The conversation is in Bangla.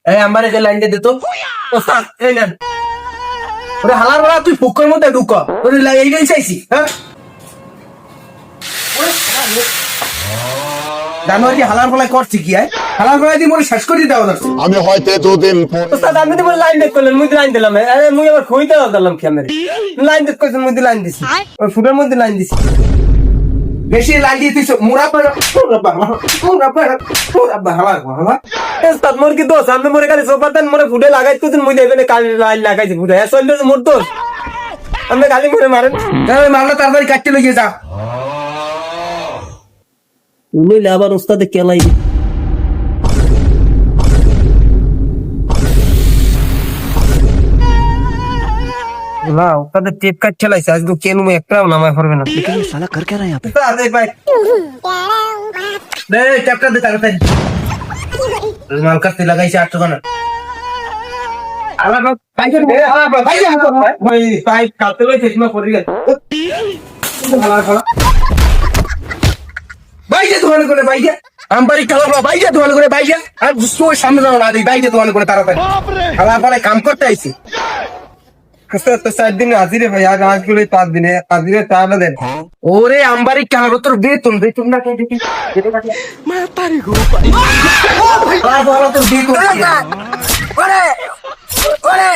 এই আমারে যে লাইন দে তো ওস্তাদ এই নেন ওরে হালার বড়া তুই পুকুরের মধ্যে ঢুক ওরে এই লাইন চাইছি হ্যাঁ জানুয়ারি হালার বলা করছি কি হালার বলা দিয়ে মনে শেষ করে দিতে হবে আমি হয়তো দুদিন পর ওস্তাদ আপনি তো বলে লাইন দেখ করলেন মুই লাইন দিলাম আরে মুই আবার খুইতে দিলাম ক্যামেরা লাইন দেখ কইছেন মুই লাইন দিছি ওই ফুটের মধ্যে লাইন দিছি বেশি লাইন দিয়ে তুই মোরা পড়া হালার বলা ওস্তাদ মোর কি দোষ আমি মোরে খালি সোফা দেন মোরে ফুটে লাগাই কইছেন মুই দেবেন কালি লাইন লাগাইছি ফুটে আসলে মোর দোষ আপনি খালি মোরে মারেন মারলে তাড়াতাড়ি কাটতে লইয়ে যা নইলে আবার ওস্তাদে কেলাই না ওস্তাদে টেপ কাট চালাইছে আজকে কেন একটাও নামায় পারবে না लेकिन ये साला कर क्या रहा है यहाँ पे? আরে ভাই দে টেপটা দে তাড়াতাড়ি মাল কাটতে লাগাইছে 8 টাকা না আলা ভাই ভাই ভাই কাটতে লইছে না পড়ে গেল ভালো ভালো বাইরে দোকান করে বাইরে আমবারি কালা বাইরে দোকান করে বাইরে আর তোর সামনে দাও না বাইরে দোকান করে তাড়াতাড়ি খালা পরে কাম করতে আইছি তো 7 দিন হাজিরে ভাই আর আজগুলো 5 দিনে হাজিরে টাকা দেন ওরে আমবারি কালা তোর বেতন না কে দেখি মা তারি গো পারি ভাই তোর বেতন ওরে ওরে